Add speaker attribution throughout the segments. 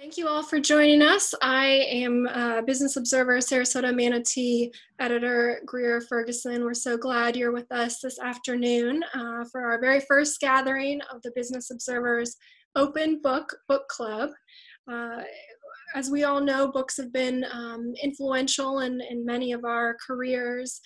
Speaker 1: Thank you all for joining us. I am Business Observer Sarasota Manatee editor Greer Ferguson. We're so glad you're with us this afternoon for our very first gathering of the Business Observer's Open Book Club. As we all know, books have been influential in many of our careers,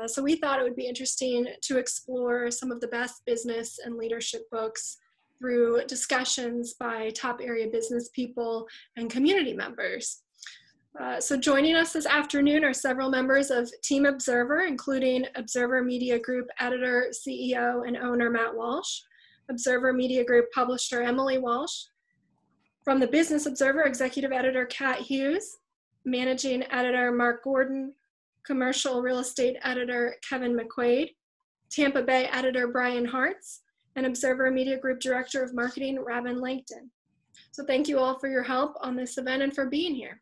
Speaker 1: so we thought it would be interesting to explore some of the best business and leadership books through discussions by top area business people and community members. So joining us this afternoon are several members of Team Observer, including Observer Media Group editor, CEO, and owner Matt Walsh, Observer Media Group publisher Emily Walsh, from the Business Observer, executive editor Kat Hughes, managing editor Mark Gordon, commercial real estate editor Kevin McQuaid, Tampa Bay editor Brian Hartz, and Observer Media Group Director of Marketing, Robin Langton. So thank you all for your help on this event and for being here.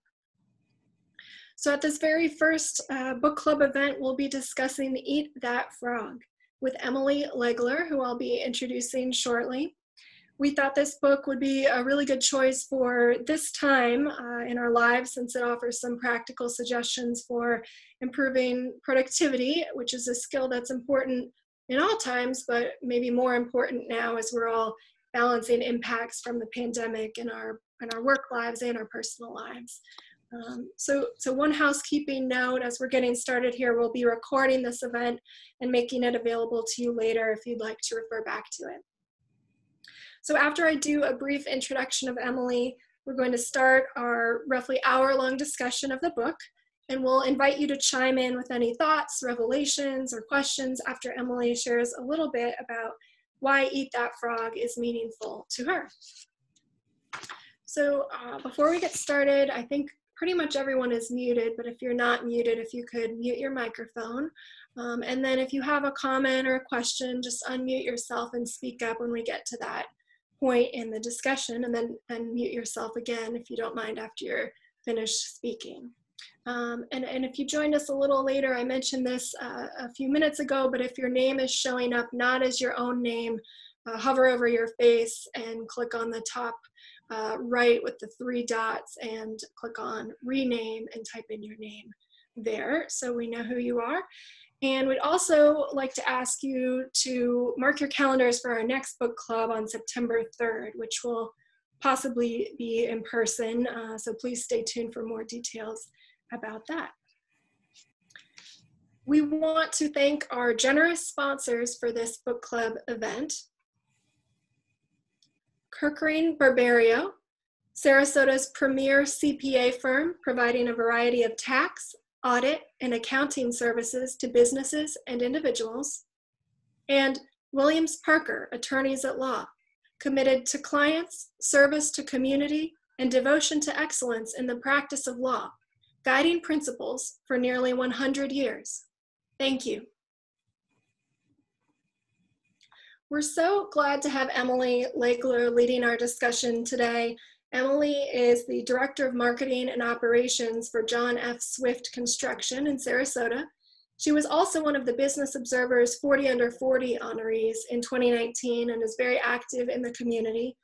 Speaker 1: So at this very first book club event, we'll be discussing Eat That Frog with Emily Legler, who I'll be introducing shortly. We thought this book would be a really good choice for this time in our lives, since it offers some practical suggestions for improving productivity, which is a skill that's important in all times, but maybe more important now as we're all balancing impacts from the pandemic in our work lives and our personal lives. So one housekeeping note as we're getting started here, we'll be recording this event and making it available to you later if you'd like to refer back to it. So after I do a brief introduction of Emily, we're going to start our roughly hour-long discussion of the book. And we'll invite you to chime in with any thoughts, revelations, or questions after Emily shares a little bit about why Eat That Frog is meaningful to her. So before we get started, I think pretty much everyone is muted, but if you're not muted, if you could mute your microphone. And then if you have a comment or a question, just unmute yourself and speak up when we get to that point in the discussion, and then mute yourself again if you don't mind after you're finished speaking. And if you joined us a little later, I mentioned this a few minutes ago, but if your name is showing up not as your own name, hover over your face and click on the top right with the 3 dots and click on rename and type in your name there so we know who you are. And we'd also like to ask you to mark your calendars for our next book club on September 3rd, which will possibly be in person, so please stay tuned for more details about that. We want to thank our generous sponsors for this book club event: Kirkering Barberio, Sarasota's premier CPA firm, providing a variety of tax, audit, and accounting services to businesses and individuals; and Williams Parker, attorneys at law, committed to clients, service to community, and devotion to excellence in the practice of law, guiding principles for nearly 100 years. Thank you. We're so glad to have Emily Legler leading our discussion today. Emily is the Director of Marketing and Operations for John F. Swift Construction in Sarasota. She was also one of the Business Observer's 40 Under 40 honorees in 2019 and is very active in the community.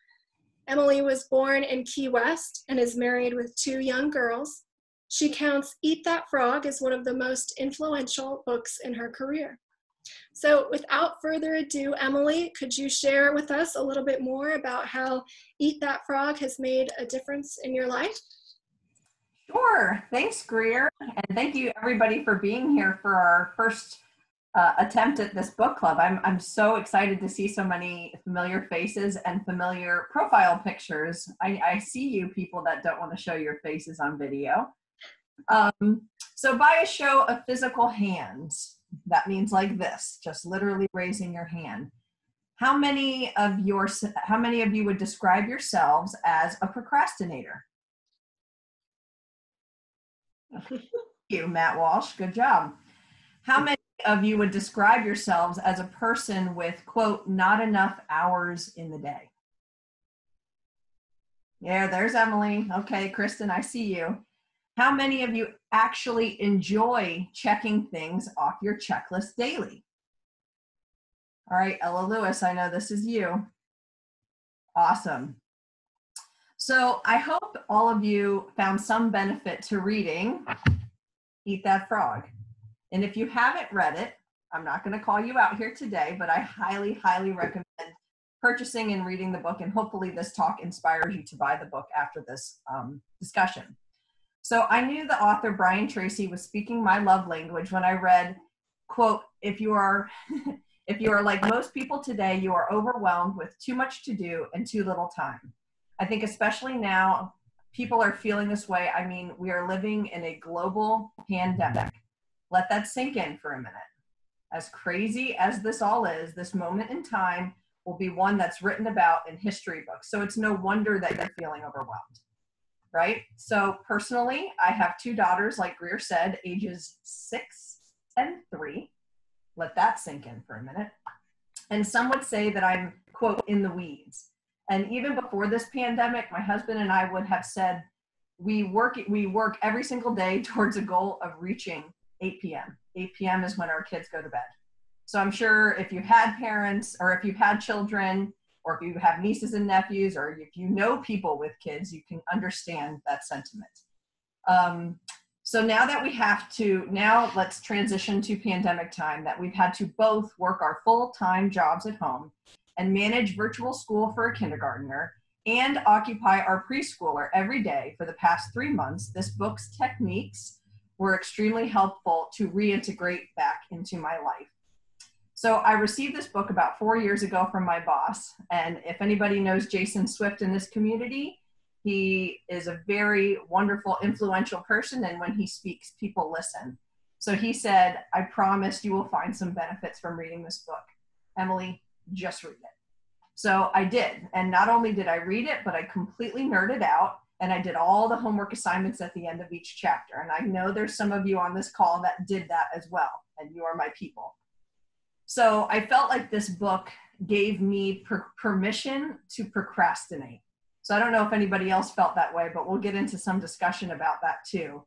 Speaker 1: Emily was born in Key West and is married with 2 young girls. She counts Eat That Frog as one of the most influential books in her career. So without further ado, Emily, could you share with us a little bit more about how Eat That Frog has made a difference in your life?
Speaker 2: Sure. Thanks, Greer. And thank you, everybody, for being here for our first attempt at this book club. I'm so excited to see so many familiar faces and familiar profile pictures. I see you people that don't want to show your faces on video. So by a show of physical hands, that means like this, just literally raising your hand. How many of you would describe yourselves as a procrastinator? Thank you, Matt Walsh. Good job. How many of you would describe yourselves as a person with, quote, not enough hours in the day? Yeah, there's Emily. Okay, Kristen, I see you. How many of you actually enjoy checking things off your checklist daily? All right, Ella Lewis, I know this is you. Awesome. So I hope all of you found some benefit to reading Eat That Frog. And if you haven't read it, I'm not going to call you out here today, but I highly, highly recommend purchasing and reading the book. And hopefully this talk inspires you to buy the book after this discussion. So I knew the author, Brian Tracy, was speaking my love language when I read, quote, if you are like most people today, you are overwhelmed with too much to do and too little time. I think especially now, people are feeling this way. I mean, we are living in a global pandemic. Let that sink in for a minute. As crazy as this all is, this moment in time will be one that's written about in history books. So it's no wonder that you're feeling overwhelmed, right? So personally, I have two daughters, like Greer said, ages 6 and 3. Let that sink in for a minute. And some would say that I'm, quote, in the weeds. And even before this pandemic, my husband and I would have said, we work every single day towards a goal of reaching 8 p.m. 8 p.m. is when our kids go to bed. So I'm sure if you had parents, or if you've had children, or if you have nieces and nephews, or if you know people with kids, you can understand that sentiment. So now that we have to, now let's transition to pandemic time, that we've had to both work our full-time jobs at home and manage virtual school for a kindergartner and occupy our preschooler every day for the past 3 months. This book's techniques were extremely helpful to reintegrate back into my life. So I received this book about 4 years ago from my boss. And if anybody knows Jason Swift in this community, he is a very wonderful, influential person. And when he speaks, people listen. So he said, I promise you will find some benefits from reading this book. Emily, just read it. So I did. And not only did I read it, but I completely nerded out. And I did all the homework assignments at the end of each chapter. And I know there's some of you on this call that did that as well. And you are my people. So I felt like this book gave me permission to procrastinate. So I don't know if anybody else felt that way, but we'll get into some discussion about that too.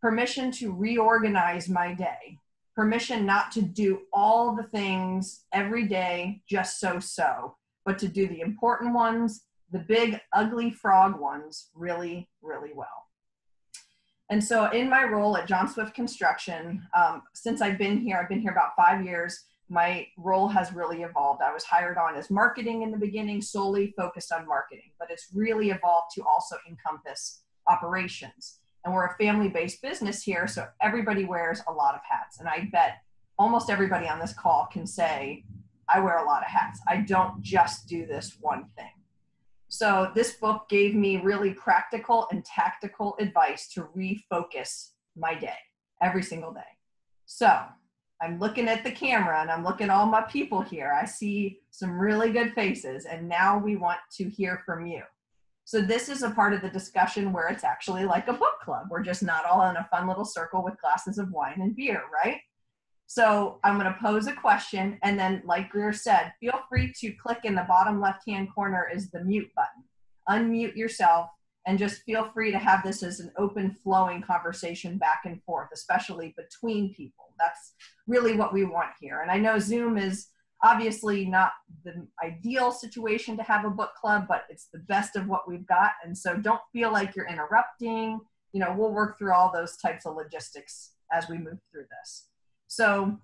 Speaker 2: Permission to reorganize my day. Permission not to do all the things every day just so, but to do the important ones, the big ugly frog ones really, really well. And so in my role at John Swift Construction, since I've been here about 5 years, my role has really evolved. I was hired on as marketing in the beginning, solely focused on marketing, but it's really evolved to also encompass operations. And we're a family-based business here, so everybody wears a lot of hats. And I bet almost everybody on this call can say, I wear a lot of hats. I don't just do this one thing. So this book gave me really practical and tactical advice to refocus my day every single day. So I'm looking at the camera and I'm looking at all my people here. I see some really good faces, and now we want to hear from you. So this is a part of the discussion where it's actually like a book club. We're just not all in a fun little circle with glasses of wine and beer, right? So I'm going to pose a question, and then like Greer said, feel free to click in the bottom left-hand corner is the mute button. Unmute yourself and just feel free to have this as an open flowing conversation back and forth, especially between people. That's really what we want here. And I know Zoom is obviously not the ideal situation to have a book club, but it's the best of what we've got. And so don't feel like you're interrupting. You know, we'll work through all those types of logistics as we move through this. So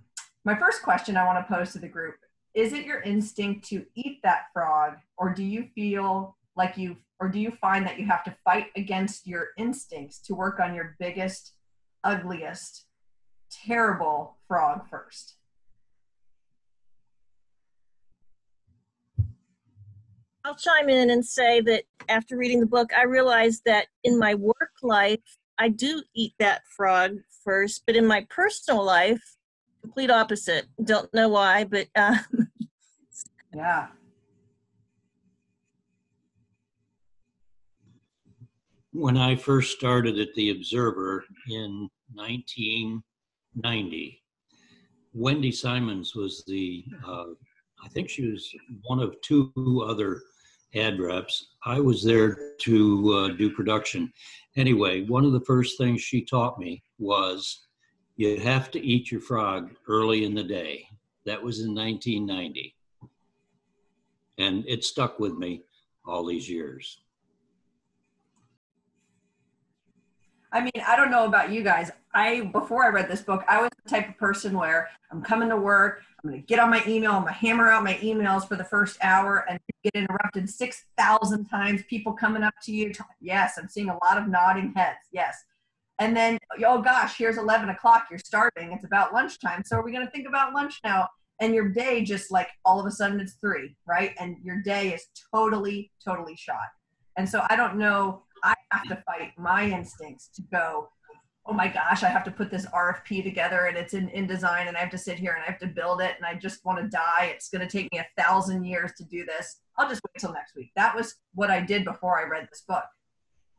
Speaker 2: my first question I want to pose to the group, is it your instinct to eat that frog, or do you feel like do you find that you have to fight against your instincts to work on your biggest, ugliest, terrible frog first?
Speaker 3: I'll chime in and say that after reading the book, I realized that in my work life, I do eat that frog first, but in my personal life, complete opposite. Don't know why, but
Speaker 2: yeah.
Speaker 4: When I first started at the Observer in 1990, Wendy Simons was I think she was one of 2 other ad reps. I was there to do production. Anyway, one of the first things she taught me was you have to eat your frog early in the day. That was in 1990. And it stuck with me all these years.
Speaker 2: I mean, I don't know about you guys. Before I read this book, I was the type of person where I'm coming to work, I'm going to get on my email, I'm going to hammer out my emails for the first hour and get interrupted 6,000 times. People coming up to you. Yes, I'm seeing a lot of nodding heads. Yes. And then, oh gosh, here's 11 o'clock. You're starving. It's about lunchtime. So are we going to think about lunch now? And your day just like all of a sudden it's 3, right? And your day is totally, totally shot. And so I don't know. I have to fight my instincts to go, oh my gosh, I have to put this RFP together and it's in InDesign and I have to sit here and I have to build it and I just want to die. It's going to take me 1,000 years to do this. I'll just wait till next week. That was what I did before I read this book.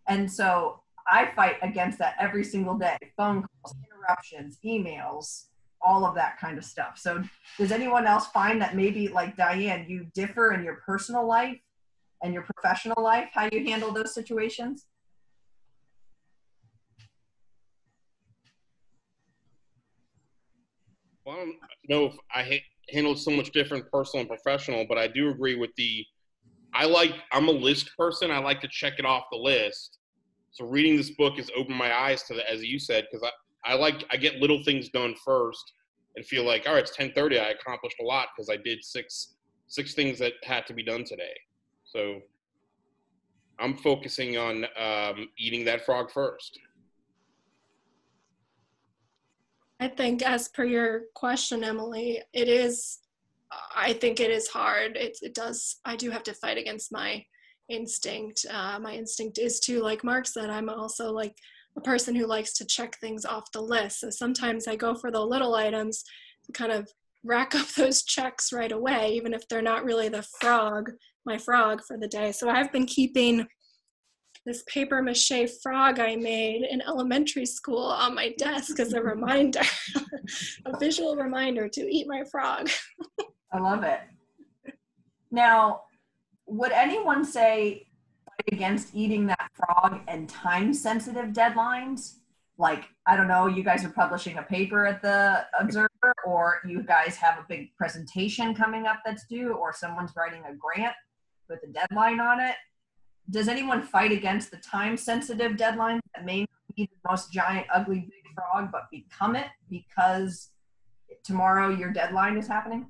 Speaker 2: And so I fight against that every single day. Phone calls, interruptions, emails, all of that kind of stuff. So does anyone else find that maybe like Diane, you differ in your personal life and your professional life, how you handle those situations?
Speaker 5: Well, I don't know if I handle so much different personal and professional, but I do agree with I'm a list person. I like to check it off the list. So reading this book has opened my eyes to as you said, because I get little things done first and feel like, all right, it's 10:30. I accomplished a lot because I did six things that had to be done today. So I'm focusing on eating that frog first.
Speaker 1: I think as per your question, Emily, I think it is hard. I do have to fight against my instinct. My instinct is to, like Mark said, I'm also like a person who likes to check things off the list. So sometimes I go for the little items to kind of rack up those checks right away, even if they're not really my frog for the day. So I've been keeping this paper mache frog I made in elementary school on my desk as a reminder, a visual reminder to eat my frog.
Speaker 2: I love it. Now, would anyone say fight against eating that frog and time-sensitive deadlines? Like, I don't know, you guys are publishing a paper at the Observer, or you guys have a big presentation coming up that's due, or someone's writing a grant with a deadline on it. Does anyone fight against the time-sensitive deadlines that may not be the most giant, ugly, big frog, but become it because tomorrow your deadline is happening?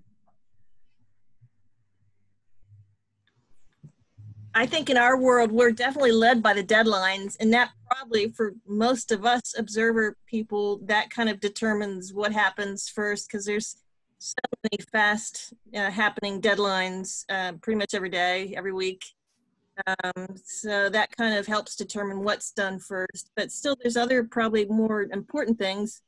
Speaker 3: I think in our world, we're definitely led by the deadlines, and that probably for most of us Observer people, that kind of determines what happens first, because there's so many fast happening deadlines pretty much every day, every week. So that kind of helps determine what's done first, but still there's other probably more important things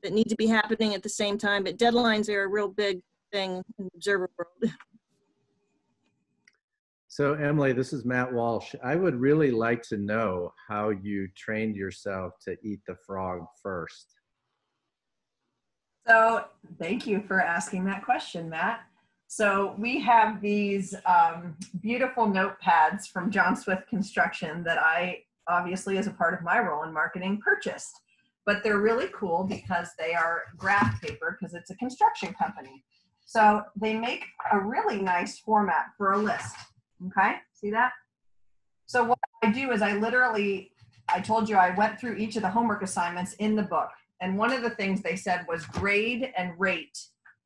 Speaker 3: that need to be happening at the same time, but deadlines are a real big thing in the Observer world.
Speaker 6: So Emily, this is Matt Walsh. I would really like to know how you trained yourself to eat the frog first.
Speaker 2: So thank you for asking that question, Matt. So we have these beautiful notepads from John Swift Construction that I, obviously as a part of my role in marketing, purchased. But they're really cool because they are graph paper because it's a construction company. So they make a really nice format for a list. Okay, see that? So what I do is I told you I went through each of the homework assignments in the book. And one of the things they said was grade and rate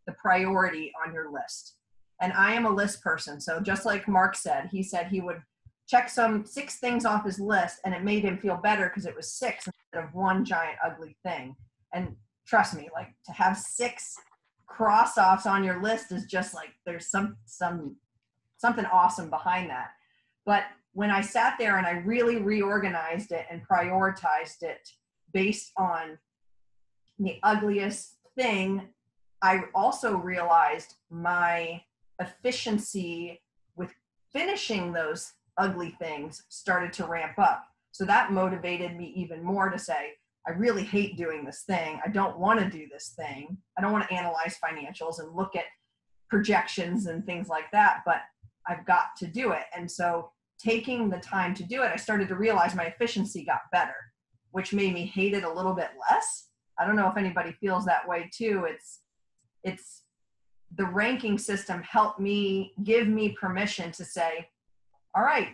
Speaker 2: the priority on your list. And I am a list person. So just like Mark said, he said he would check 6 things off his list and it made him feel better because it was 6 instead of one giant ugly thing. And trust me, like to have 6 cross-offs on your list is just like, there's something awesome behind that. But when I sat there and I really reorganized it and prioritized it based on the ugliest thing, I also realized my efficiency with finishing those ugly things started to ramp up. So that motivated me even more to say, I really hate doing this thing. I don't want to do this thing. I don't want to analyze financials and look at projections and things like that, but I've got to do it. And so taking the time to do it, I started to realize my efficiency got better, which made me hate it a little bit less. I don't know if anybody feels that way too. It's the ranking system helped me, give me permission to say, all right,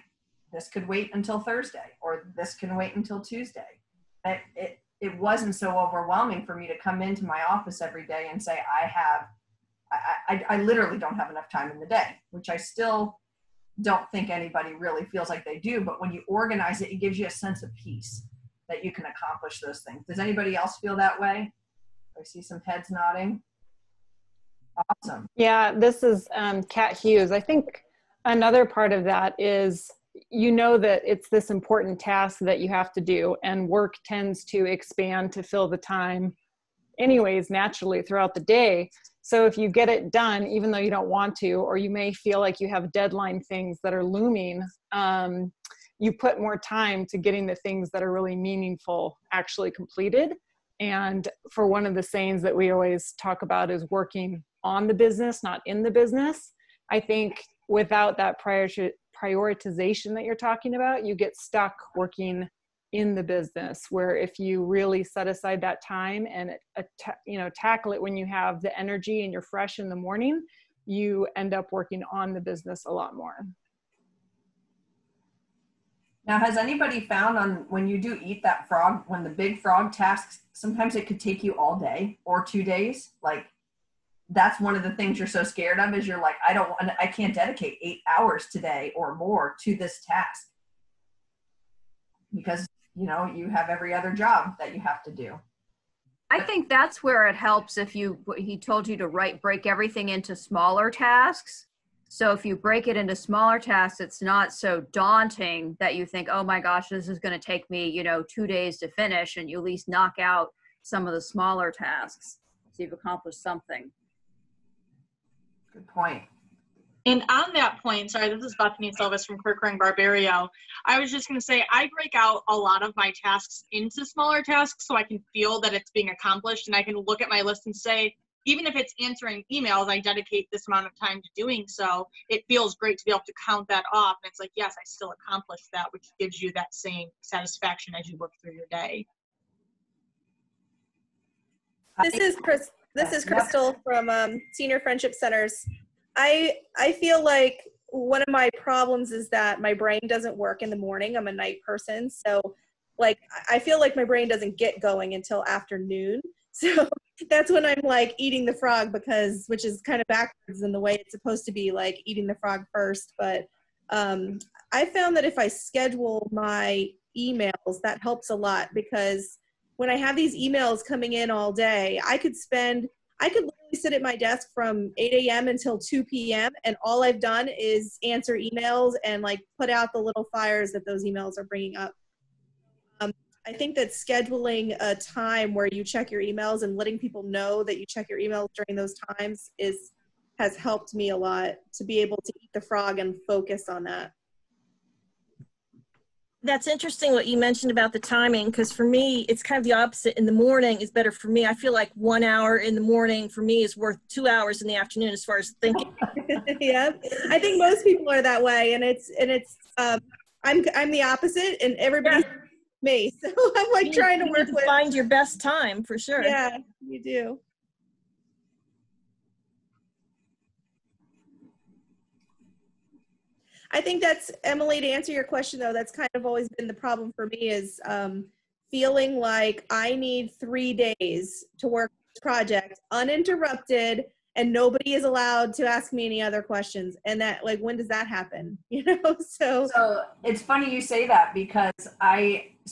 Speaker 2: this could wait until Thursday, or this can wait until Tuesday. it wasn't so overwhelming for me to come into my office every day and say, I literally don't have enough time in the day, which I still don't think anybody really feels like they do. But when you organize it, it gives you a sense of peace that you can accomplish those things. Does anybody else feel that way? I see some heads nodding. Awesome.
Speaker 7: Yeah, this is Kat Hughes. I think another part of that is, you know, that it's this important task that you have to do, and work tends to expand to fill the time anyways, naturally throughout the day. So if you get it done, even though you don't want to, or you may feel like you have deadline things that are looming, you put more time to getting the things that are really meaningful actually completed. And for one of the sayings that we always talk about is working on the business, not in the business. I think without that prioritization that you're talking about, you get stuck working in the business, where if you really set aside that time and tackle it when you have the energy and you're fresh in the morning, you end up working on the business a lot more.
Speaker 2: Now, has anybody found when you do eat that frog, when the big frog tasks, sometimes it could take you all day or 2 days? Like, that's one of the things you're so scared of, is you're like, I can't dedicate 8 hours today or more to this task, because, you know, you have every other job that you have to do.
Speaker 8: I think that's where it helps if he told you to break everything into smaller tasks. So if you break it into smaller tasks, it's not so daunting that you think, oh my gosh, this is going to take me, 2 days to finish, and you at least knock out some of the smaller tasks. So you've accomplished something.
Speaker 2: Good point.
Speaker 9: And on that point, sorry, this is Bethany Silvis from Kirkring Barbario. I was just going to say, I break out a lot of my tasks into smaller tasks so I can feel that it's being accomplished, and I can look at my list and say, even if it's answering emails, I dedicate this amount of time to doing so. It feels great to be able to count that off. And it's like, yes, I still accomplished that, which gives you that same satisfaction as you work through your day.
Speaker 10: This is Crystal from Senior Friendship Centers. I feel like one of my problems is that my brain doesn't work in the morning. I'm a night person. So like, I feel like my brain doesn't get going until afternoon. So that's when I'm like eating the frog, which is kind of backwards in the way it's supposed to be, like eating the frog first. But I found that if I schedule my emails, that helps a lot, because when I have these emails coming in all day, I could literally sit at my desk from 8 a.m. until 2 p.m. and all I've done is answer emails and like put out the little fires that those emails are bringing up. I think that scheduling a time where you check your emails and letting people know that you check your emails during those times has helped me a lot to be able to eat the frog and focus on that.
Speaker 3: That's interesting what you mentioned about the timing, because for me, it's kind of the opposite. In the morning is better for me. I feel like 1 hour in the morning for me is worth 2 hours in the afternoon as far as thinking.
Speaker 10: Yeah, I think most people are that way, and I'm the opposite, and everybody's me. So I'm like trying to work with.
Speaker 3: Find your best time for sure.
Speaker 10: Yeah, you do. I think that's, Emily, to answer your question though, that's kind of always been the problem for me, is feeling like I need 3 days to work this project uninterrupted and nobody is allowed to ask me any other questions. And that, like, when does that happen? So
Speaker 2: it's funny you say that, because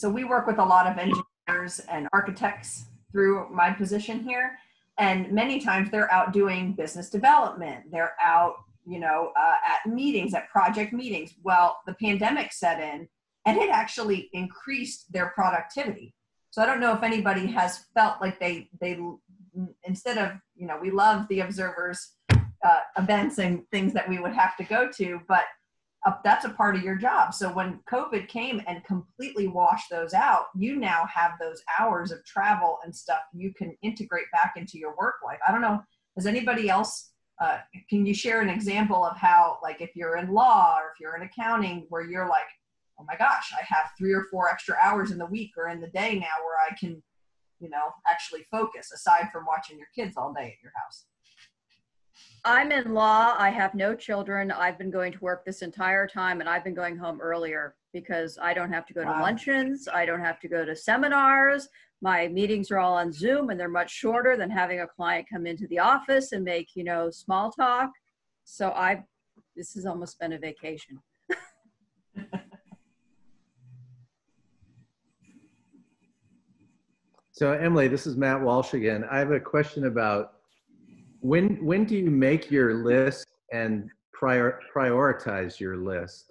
Speaker 2: we work with a lot of engineers and architects through my position here. And many times they're out doing business development. They're out at meetings, at project meetings. Well, the pandemic set in and it actually increased their productivity. So I don't know if anybody has felt like they instead of, we love the observers events and things that we would have to go to, but that's a part of your job. So when COVID came and completely washed those out, you now have those hours of travel and stuff you can integrate back into your work life. I don't know, does anybody else can you share an example of how, like, if you're in law or if you're in accounting, where you're like, oh my gosh, I have 3 or 4 extra hours in the week or in the day now where I can, actually focus aside from watching your kids all day at your house?
Speaker 8: I'm in law. I have no children. I've been going to work this entire time, and I've been going home earlier because I don't have to go to luncheons. I don't have to go to seminars. My meetings are all on Zoom, and they're much shorter than having a client come into the office and make, small talk. So this has almost been a vacation.
Speaker 6: So Emily, this is Matt Walsh again. I have a question about when do you make your list and prioritize your list?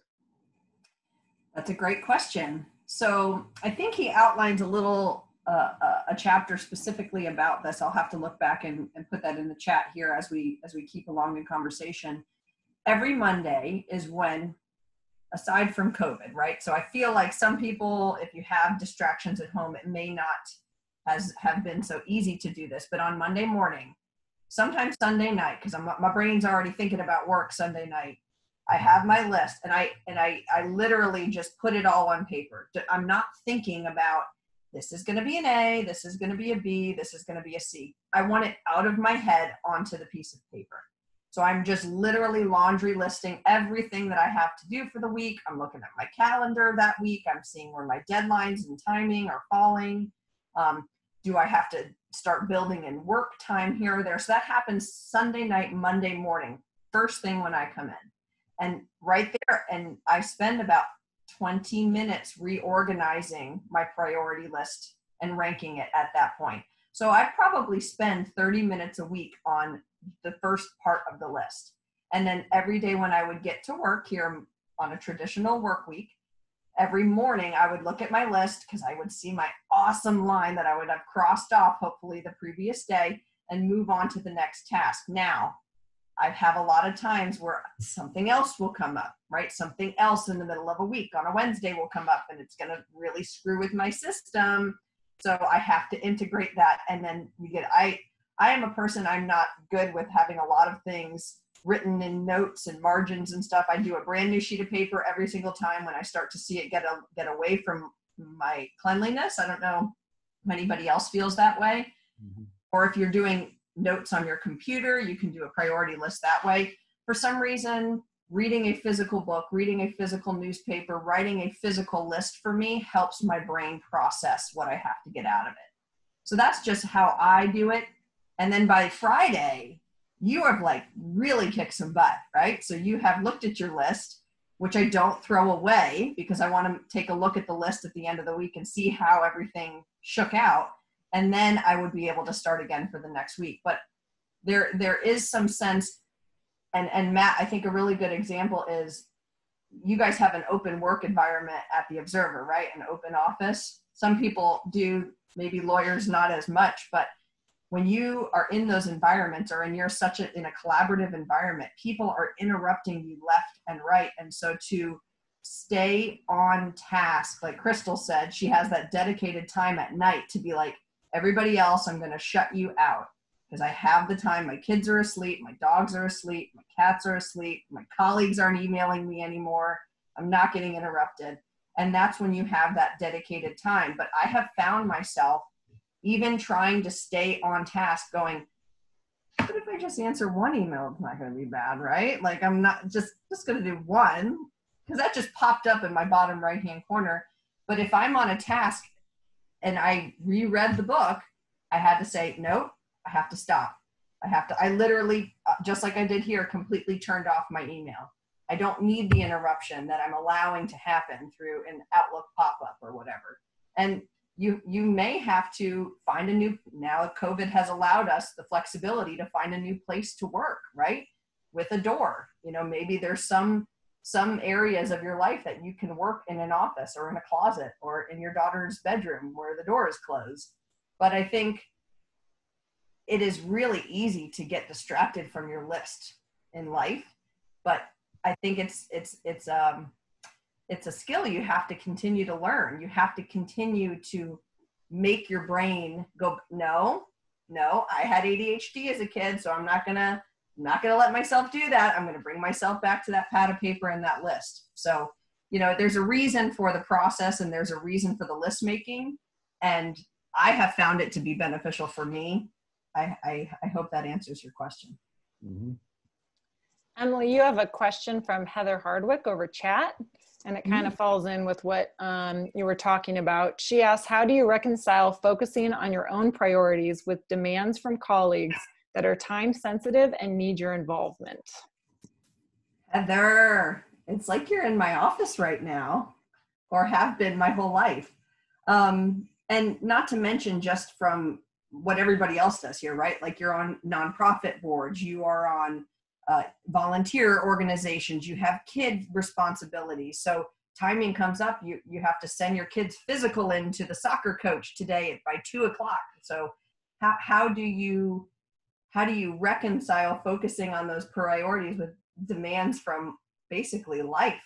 Speaker 2: That's a great question. So I think he outlines a chapter specifically about this. I'll have to look back and put that in the chat here as we keep along in conversation. Every Monday is when, aside from COVID, right? So I feel like some people, if you have distractions at home, it may not have been so easy to do this. But on Monday morning, sometimes Sunday night, because my brain's already thinking about work Sunday night, I have my list and I literally just put it all on paper. I'm not thinking about this is going to be an A, this is going to be a B, this is going to be a C. I want it out of my head onto the piece of paper. So I'm just literally laundry listing everything that I have to do for the week. I'm looking at my calendar that week. I'm seeing where my deadlines and timing are falling. Do I have to start building in work time here or there? So that happens Sunday night, Monday morning, first thing when I come in. And right there, and I spend about 20 minutes reorganizing my priority list and ranking it at that point. So I probably spend 30 minutes a week on the first part of the list. And then every day when I would get to work here on a traditional work week, every morning I would look at my list because I would see my awesome line that I would have crossed off hopefully the previous day and move on to the next task. Now, I have a lot of times where something else will come up, right? Something else in the middle of a week on a Wednesday will come up and it's going to really screw with my system. So I have to integrate that. And then I am a person, I'm not good with having a lot of things written in notes and margins and stuff. I do a brand new sheet of paper every single time when I start to see it get away from my cleanliness. I don't know if anybody else feels that way. Mm-hmm. Or if you're doing notes on your computer, you can do a priority list that way. For some reason, reading a physical book, reading a physical newspaper, writing a physical list for me helps my brain process what I have to get out of it. So that's just how I do it. And then by Friday, you have like really kicked some butt, right? So you have looked at your list, which I don't throw away because I want to take a look at the list at the end of the week and see how everything shook out. And then I would be able to start again for the next week. But there is some sense, and Matt, I think a really good example is you guys have an open work environment at the Observer, right? An open office. Some people do, maybe lawyers not as much, but when you are in those environments or in you're in a collaborative environment, people are interrupting you left and right. And so to stay on task, like Crystal said, she has that dedicated time at night to be like, everybody else, I'm going to shut you out because I have the time. My kids are asleep. My dogs are asleep. My cats are asleep. My colleagues aren't emailing me anymore. I'm not getting interrupted. And that's when you have that dedicated time. But I have found myself even trying to stay on task going, but if I just answer one email, it's not going to be bad, right? Like I'm not just going to do one because that just popped up in my bottom right-hand corner. But if I'm on a task and I reread the book, I had to say, nope, I have to stop. I literally, just like I did here, completely turned off my email. I don't need the interruption that I'm allowing to happen through an Outlook pop-up or whatever. And you may have to find now COVID has allowed us the flexibility to find a new place to work, right? With a door. Maybe there's some areas of your life that you can work in an office or in a closet or in your daughter's bedroom where the door is closed. But I think it is really easy to get distracted from your list in life. But I think it's a skill you have to continue to learn. You have to continue to make your brain go, no, I had ADHD as a kid, so I'm not gonna let myself do that. I'm gonna bring myself back to that pad of paper and that list. So, there's a reason for the process and there's a reason for the list making. And I have found it to be beneficial for me. I hope that answers your question.
Speaker 6: Mhm.
Speaker 7: Emily, you have a question from Heather Hardwick over chat, and it kind of falls in with what you were talking about. She asks, how do you reconcile focusing on your own priorities with demands from colleagues that are time sensitive and need your involvement?
Speaker 2: Heather, it's like you're in my office right now, or have been my whole life. And not to mention just from what everybody else does here, right? Like you're on nonprofit boards, you are on volunteer organizations, you have kid responsibilities. So timing comes up, you have to send your kid's physical in to the soccer coach today by 2:00. So how do you reconcile focusing on those priorities with demands from basically life?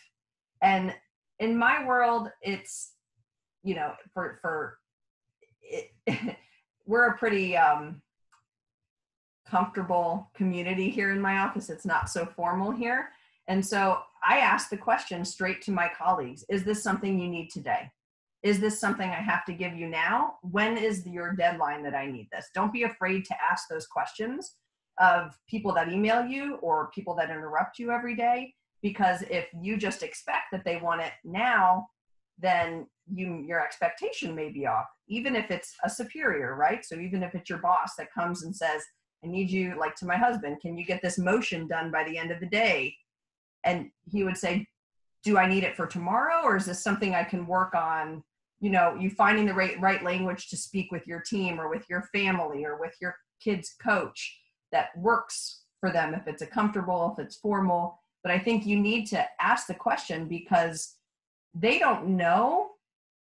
Speaker 2: And in my world, it's, you know, for it, we're a pretty comfortable community here in my office. It's not so formal here. And so I ask the question straight to my colleagues, is this something you need today? Is this something I have to give you now? When is your deadline that I need this? Don't be afraid to ask those questions of people that email you or people that interrupt you every day, because if you just expect that they want it now, then your expectation may be off, even if it's a superior, right? So even if it's your boss that comes and says, I need you, like to my husband, can you get this motion done by the end of the day? And he would say, do I need it for tomorrow? Or is this something I can work on? You know, you finding the right language to speak with your team or with your family or with your kid's coach that works for them, if it's a comfortable, if it's formal. But I think you need to ask the question, because they don't know,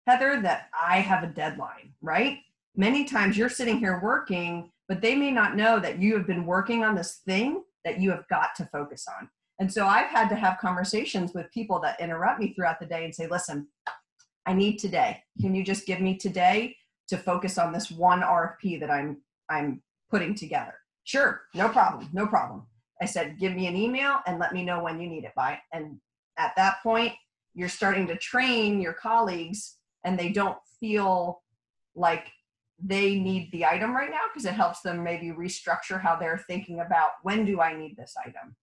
Speaker 2: Heather, that I have a deadline, right? Many times you're sitting here working, but they may not know that you have been working on this thing that you have got to focus on. And so I've had to have conversations with people that interrupt me throughout the day and say, listen, I need today. Can you just give me today to focus on this one RFP that I'm putting together? Sure, no problem, no problem. I said, give me an email and let me know when you need it by. And at that point, you're starting to train your colleagues, and they don't feel like they need the item right now, because it helps them maybe restructure how they're thinking about, when do I need this item?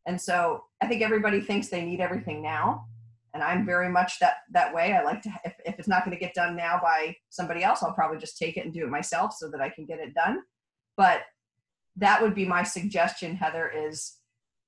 Speaker 2: And so I think everybody thinks they need everything now. And I'm very much that way. I like to, if it's not going to get done now by somebody else, I'll probably just take it and do it myself so that I can get it done. But that would be my suggestion, Heather, is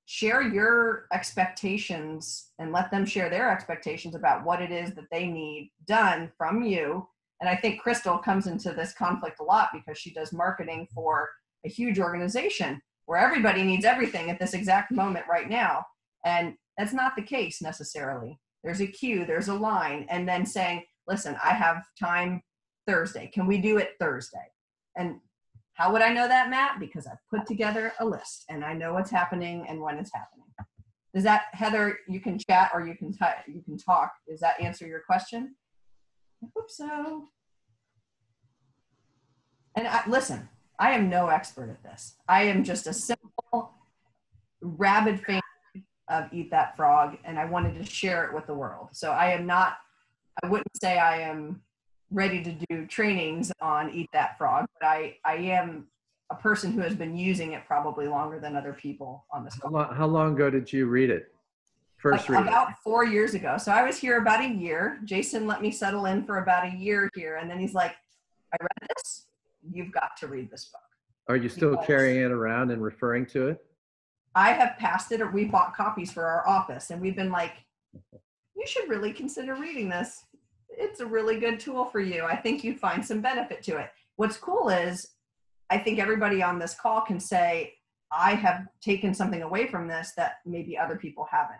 Speaker 2: share your expectations and let them share their expectations about what it is that they need done from you. And I think Crystal comes into this conflict a lot because she does marketing for a huge organization where everybody needs everything at this exact moment right now. And that's not the case necessarily. There's a queue, there's a line, and then saying, listen, I have time Thursday. Can we do it Thursday? And how would I know that, Matt? Because I've put together a list and I know what's happening and when it's happening. Does that, Heather, you can chat or you can talk. Does that answer your question? I hope so. And listen, I am no expert at this. I am just a simple, rabid fan of Eat That Frog, and I wanted to share it with the world. So I wouldn't say I am ready to do trainings on Eat That Frog, but I am a person who has been using it probably longer than other people on this call.
Speaker 6: How long ago did you read it? First read
Speaker 2: about 4 years ago. So I was here about a year. Jason let me settle in for about a year here. And then he's like, I read this. You've got to read this book.
Speaker 6: Are you still carrying it around and referring to it?
Speaker 2: I have passed it, or we bought copies for our office, and we've been like, you should really consider reading this. It's a really good tool for you. I think you'd find some benefit to it. What's cool is I think everybody on this call can say, I have taken something away from this that maybe other people haven't,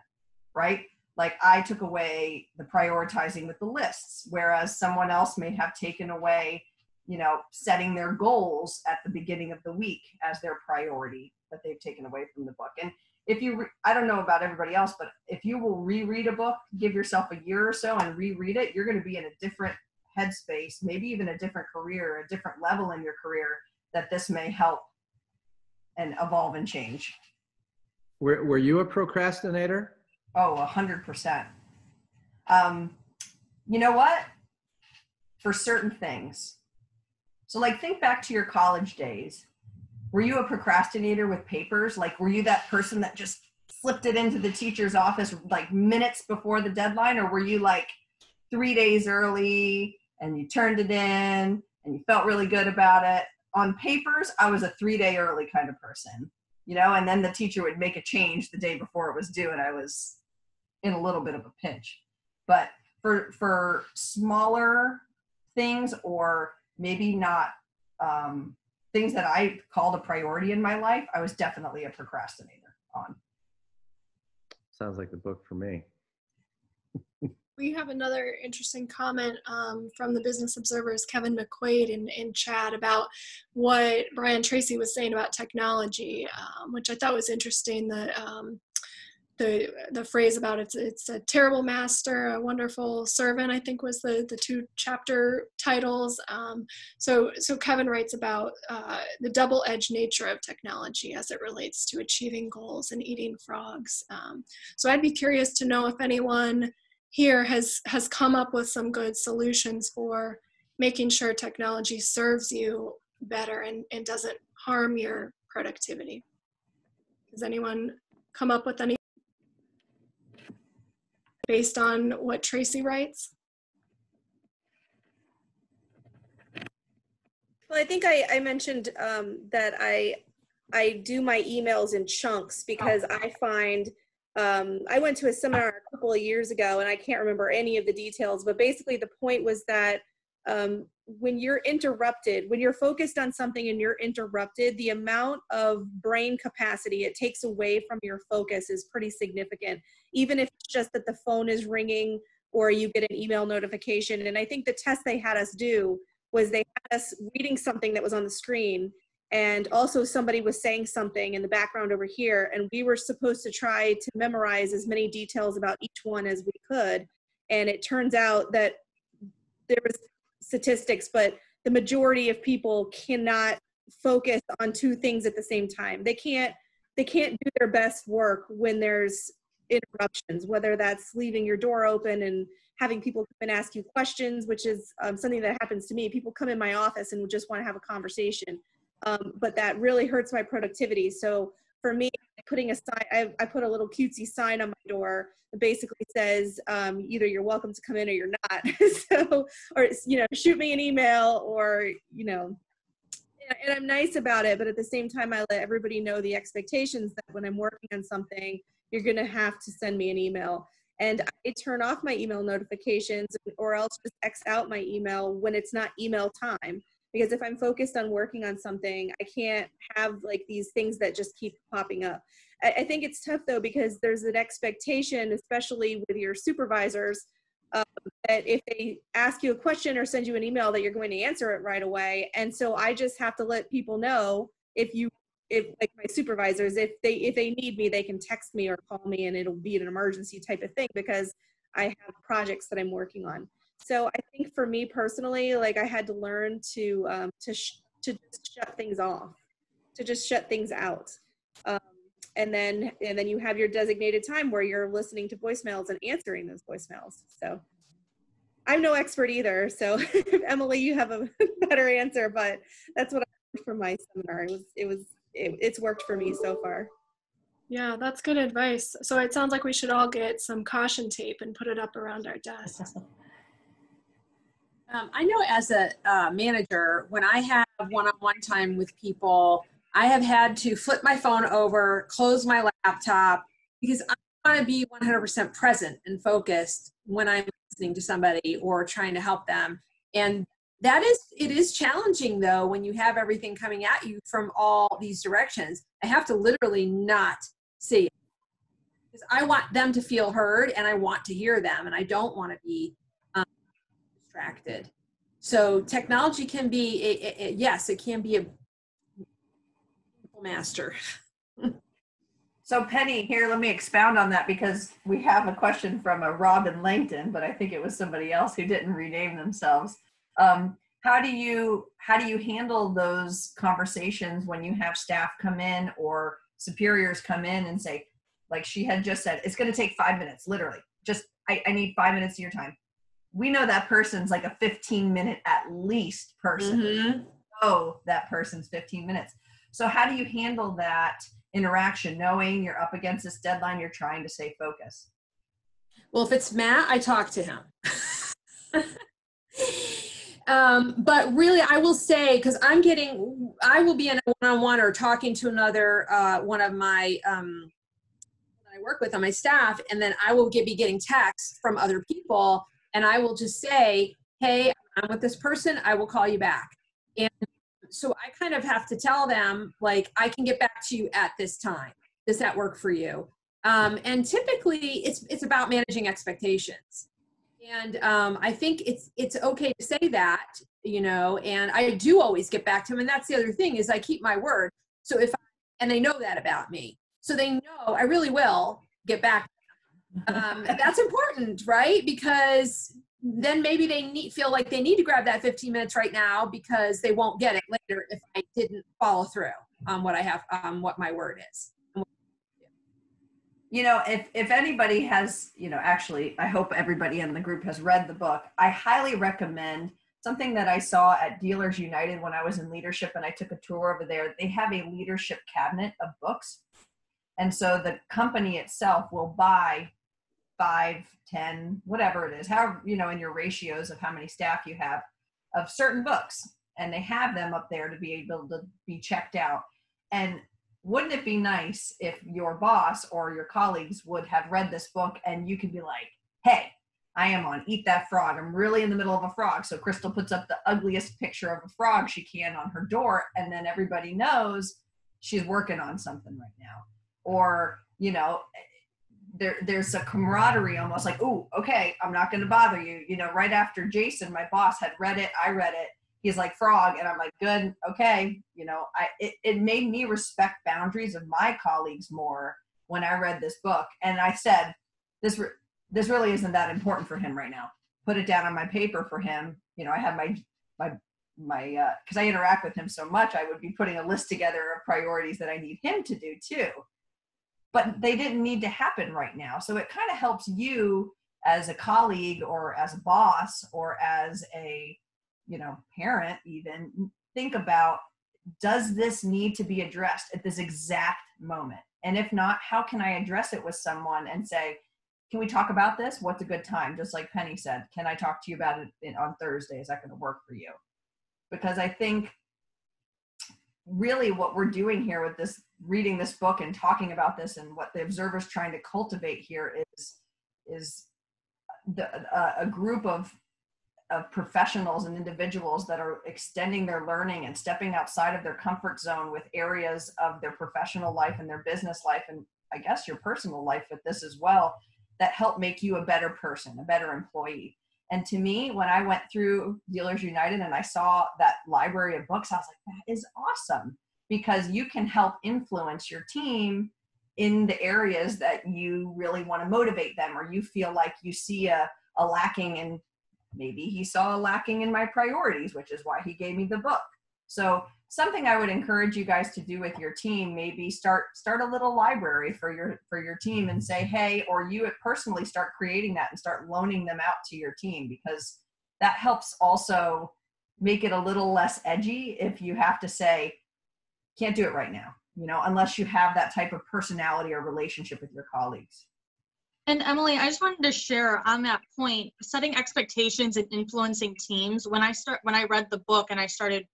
Speaker 2: right? Like I took away the prioritizing with the lists, whereas someone else may have taken away, you know, setting their goals at the beginning of the week as their priority that they've taken away from the book. And if you, I don't know about everybody else, but if you will reread a book, give yourself a year or so and reread it, you're going to be in a different headspace, maybe even a different career, a different level in your career that this may help and evolve and change.
Speaker 6: Were you a procrastinator?
Speaker 2: Oh, 100%. You know what? For certain things. So like think back to your college days. were you a procrastinator with papers? Like, were you that person that just slipped it into the teacher's office like minutes before the deadline? Or were you like 3 days early and you turned it in and you felt really good about it? On papers, I was a 3-day early kind of person, you know, and then the teacher would make a change the day before it was due and I was in a little bit of a pinch. But for smaller things, or maybe not things that I called a priority in my life, I was definitely a procrastinator on.
Speaker 6: Sounds like the book for me.
Speaker 1: We have another interesting comment from the Business Observer's Kevin McQuaid in chat about what Brian Tracy was saying about technology, which I thought was interesting. The phrase about it's a terrible master, a wonderful servant, I think was the 2 chapter titles. So Kevin writes about the double-edged nature of technology as it relates to achieving goals and eating frogs. So I'd be curious to know if anyone here has come up with some good solutions for making sure technology serves you better and doesn't harm your productivity. Does anyone come up with any based on what Tracy writes?
Speaker 10: Well, I think I mentioned that I do my emails in chunks because I find I went to a seminar a couple of years ago and I can't remember any of the details, but basically the point was that when you're interrupted, when you're focused on something and you're interrupted, the amount of brain capacity it takes away from your focus is pretty significant, even if it's just that the phone is ringing or you get an email notification. And I think the test they had us do was they had us reading something that was on the screen, and also somebody was saying something in the background over here, and we were supposed to try to memorize as many details about each one as we could. And it turns out that there was statistics, but the majority of people cannot focus on 2 things at the same time. They can't do their best work when there's interruptions, whether that's leaving your door open and having people come and ask you questions, which is something that happens to me. People come in my office and just want to have a conversation. But that really hurts my productivity. So for me, putting a sign, I put a little cutesy sign on my door that basically says, either you're welcome to come in or you're not. So, or, you know, shoot me an email, or, you know, and I'm nice about it, but at the same time, I let everybody know the expectations that when I'm working on something, you're going to have to send me an email. And I turn off my email notifications, or else just X out my email when it's not email time. Because if I'm focused on working on something, I can't have like these things that just keep popping up. I think it's tough though, because there's an expectation, especially with your supervisors, that if they ask you a question or send you an email, that you're going to answer it right away. And so I just have to let people know, if like my supervisors, if they need me, they can text me or call me, and it'll be an emergency type of thing, because I have projects that I'm working on. So I think for me personally, like I had to learn to just shut things off, to just shut things out. And then you have your designated time where you're listening to voicemails and answering those voicemails. So I'm no expert either. So Emily, you have a better answer, but that's what I learned from my seminar. It's worked for me so far.
Speaker 1: Yeah, that's good advice. So it sounds like we should all get some caution tape and put it up around our desks.
Speaker 11: I know as a manager, when I have one-on-one time with people, I have had to flip my phone over, close my laptop, because I want to be 100% present and focused when I'm listening to somebody or trying to help them. And it is challenging though, when you have everything coming at you from all these directions. I have to literally not see it, because I want them to feel heard and I want to hear them, and I don't want to be distracted. So technology can be, yes, it can be a master.
Speaker 2: So Penny, here, let me expound on that, because we have a question from a Robin Langton, but I think it was somebody else who didn't rename themselves. How do you handle those conversations when you have staff come in or superiors come in and say, like she had just said, it's going to take 5 minutes, literally. Just, I need 5 minutes of your time. We know that person's like a 15-minute at least person. Mm-hmm. We know that person's 15 minutes. So how do you handle that interaction, knowing you're up against this deadline, you're trying to stay focused?
Speaker 11: Well, if it's Matt, I talk to him. But really, I will say, because I will be in a one-on-one or talking to another one of my that I work with on my staff, and then I will be getting texts from other people, and I will just say, hey, I'm with this person, I will call you back. And so I kind of have to tell them, like, I can get back to you at this time. Does that work for you? And typically it's about managing expectations. And I think it's okay to say that, you know, and I do always get back to them. And that's the other thing, is I keep my word. So and they know that about me. So they know I really will get back to them. That's important, right? Because then maybe they feel like they need to grab that 15 minutes right now, because they won't get it later if I didn't follow through on what my word is.
Speaker 2: You know, if anybody has, you know, actually, I hope everybody in the group has read the book. I highly recommend something that I saw at Dealers United when I was in leadership and I took a tour over there. They have a leadership cabinet of books. And so the company itself will buy 5, 10, whatever it is, however, you know, in your ratios of how many staff you have, of certain books. And they have them up there to be able to be checked out. And wouldn't it be nice if your boss or your colleagues would have read this book and you could be like, hey, I am on Eat That Frog. I'm really in the middle of a frog. So Crystal puts up the ugliest picture of a frog she can on her door. And then everybody knows she's working on something right now. Or, you know, there's a camaraderie almost like, ooh, okay, I'm not going to bother you. You know, right after Jason, my boss, had read it, I read it. He's like, frog. And I'm like, good. Okay. You know, it made me respect boundaries of my colleagues more when I read this book. And I said, this really isn't that important for him right now. Put it down on my paper for him. You know, I have my cause I interact with him so much, I would be putting a list together of priorities that I need him to do too. But they didn't need to happen right now. So it kind of helps you as a colleague or as a boss or as a, you know, parent even, think about, does this need to be addressed at this exact moment? And if not, how can I address it with someone and say, can we talk about this? What's a good time? Just like Penny said, can I talk to you about it on Thursday? Is that going to work for you? Because I think really what we're doing here with this, reading this book and talking about this, and what the observer's trying to cultivate here is a group of professionals and individuals that are extending their learning and stepping outside of their comfort zone with areas of their professional life and their business life, and I guess your personal life with this as well, that help make you a better person, a better employee. And to me, when I went through Dealers United and I saw that library of books, I was like, that is awesome, because you can help influence your team in the areas that you really want to motivate them, or you feel like you see a lacking in. Maybe he saw a lacking in my priorities, which is why he gave me the book. So something I would encourage you guys to do with your team, maybe start a little library for your team and say, hey, or you personally start creating that and start loaning them out to your team, because that helps also make it a little less edgy if you have to say, can't do it right now, you know, unless you have that type of personality or relationship with your colleagues.
Speaker 9: And Emily, I just wanted to share on that point, setting expectations and influencing teams. When I read the book and I started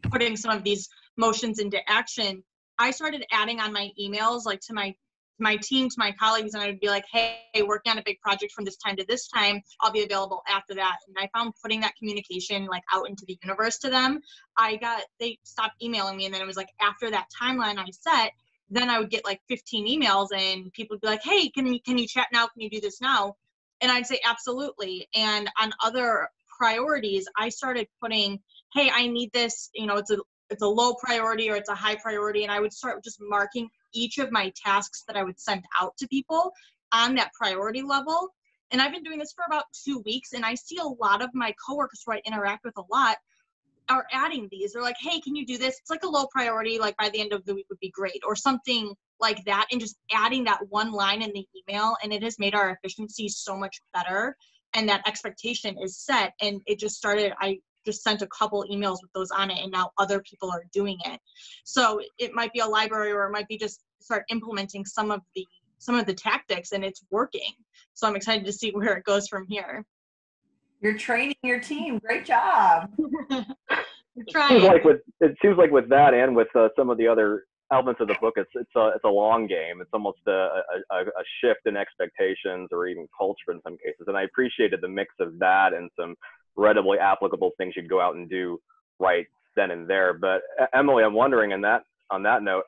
Speaker 9: putting some of these motions into action, I started adding on my emails, like to my team, to my colleagues, and I would be like, hey, working on a big project from this time to this time, I'll be available after that. And I found putting that communication like out into the universe to them, they stopped emailing me. And then it was like, after that timeline I set, then I would get like 15 emails and people would be like, hey, can you chat now? Can you do this now? And I'd say, absolutely. And on other priorities, I started putting, hey, I need this, you know, it's a low priority or it's a high priority. And I would start just marking each of my tasks that I would send out to people on that priority level. And I've been doing this for about 2 weeks, and I see a lot of my coworkers who I interact with a lot are adding these. They're like, hey, can you do this? It's like a low priority, like by the end of the week would be great, or something like that. And just adding that one line in the email, and it has made our efficiency so much better. And that expectation is set. And it just started, I just sent a couple emails with those on it, and now other people are doing it. So it might be a library, or it might be just start implementing some of the tactics, and it's working. So I'm excited to see where it goes from here.
Speaker 2: You're training your team. Great job.
Speaker 9: It
Speaker 12: seems like with that and with some of the other elements of the book, it's a long game. It's almost a shift in expectations or even culture in some cases. And I appreciated the mix of that and some readily applicable things you'd go out and do right then and there. But Emily, I'm wondering on that note,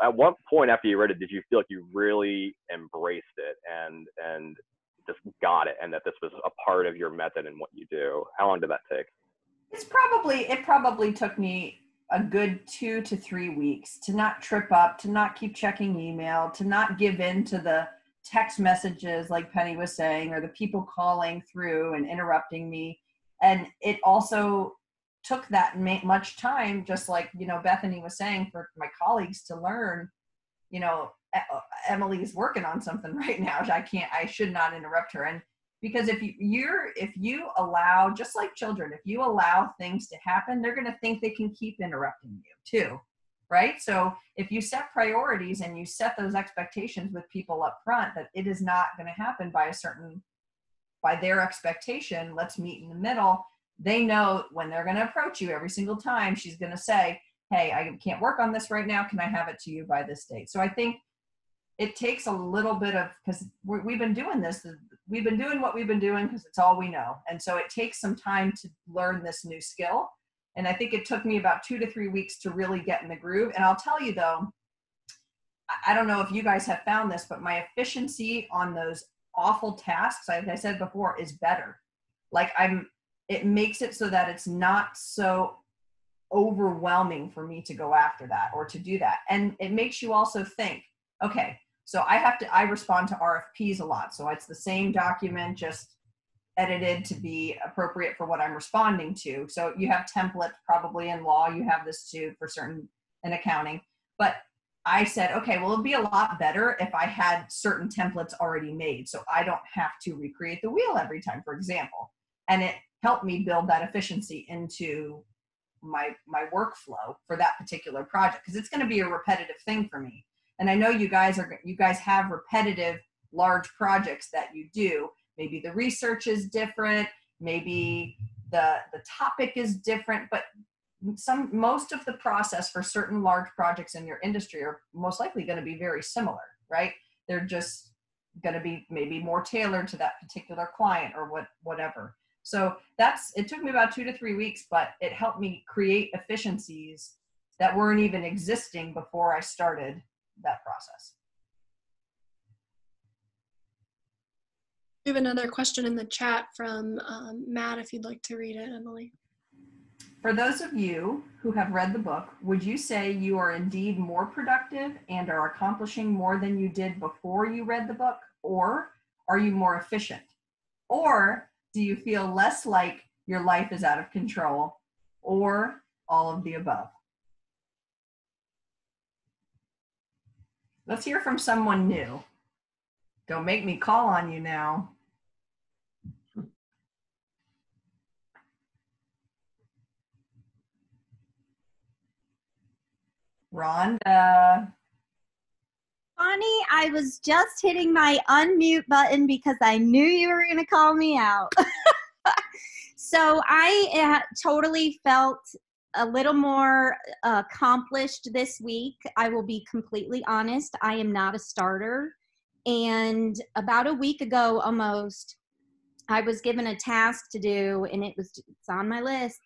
Speaker 12: at what point after you read it did you feel like you really embraced it and just got it, and that this was a part of your method and what you do? How long did that take?
Speaker 2: It probably took me a good 2 to 3 weeks to not trip up, to not keep checking email, to not give in to the text messages like Penny was saying, or the people calling through and interrupting me. And it also took that much time, just like, Bethany was saying, for my colleagues to learn, Emily's working on something right now. I should not interrupt her. And because if you allow, just like children, if you allow things to happen, they're going to think they can keep interrupting you too, right? So if you set priorities and you set those expectations with people up front, that it is not going to happen by their expectation, let's meet in the middle. They know when they're going to approach you every single time, she's going to say, hey, I can't work on this right now. Can I have it to you by this date? So I think it takes a little bit of, because we've been doing this, we've been doing what we've been doing because it's all we know. And so it takes some time to learn this new skill. And I think it took me about 2 to 3 weeks to really get in the groove. And I'll tell you though, I don't know if you guys have found this, but my efficiency on those awful tasks, like I said before, is better. It makes it so that it's not so overwhelming for me to go after that or to do that. And it makes you also think, okay, so I respond to RFPs a lot. So it's the same document, just edited to be appropriate for what I'm responding to. So you have templates probably in law, you have this too for certain in accounting. But I said, okay, well, it'd be a lot better if I had certain templates already made, so I don't have to recreate the wheel every time, for example. And it helped me build that efficiency into my workflow for that particular project, because it's going to be a repetitive thing for me. And I know you guys have repetitive large projects that you do. Maybe the research is different, maybe the topic is different, but most of the process for certain large projects in your industry are most likely going to be very similar, right? They're just going to be maybe more tailored to that particular client or whatever. So it took me about 2 to 3 weeks, but it helped me create efficiencies that weren't even existing before I started that process.
Speaker 1: We have another question in the chat from Matt, if you'd like to read it, Emily.
Speaker 2: For those of you who have read the book, would you say you are indeed more productive and are accomplishing more than you did before you read the book? Or are you more efficient? Or do you feel less like your life is out of control? Or all of the above? Let's hear from someone new. Don't make me call on you now. Rhonda.
Speaker 13: Bonnie, I was just hitting my unmute button because I knew you were going to call me out. So I totally felt a little more accomplished this week. I will be completely honest. I am not a starter. And about a week ago almost, I was given a task to do, and it's on my list,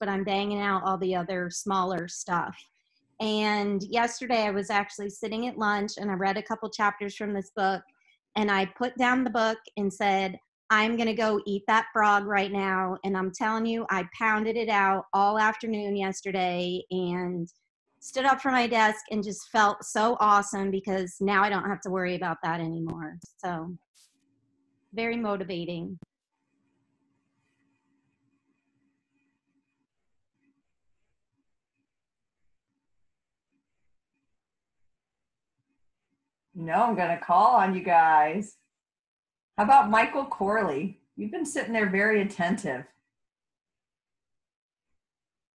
Speaker 13: but I'm banging out all the other smaller stuff. And yesterday I was actually sitting at lunch and I read a couple chapters from this book, and I put down the book and said, I'm going to go eat that frog right now. And I'm telling you, I pounded it out all afternoon yesterday and stood up from my desk and just felt so awesome because now I don't have to worry about that anymore. So very motivating.
Speaker 2: No, I'm going to call on you guys. How about Michael Corley? You've been sitting there very attentive.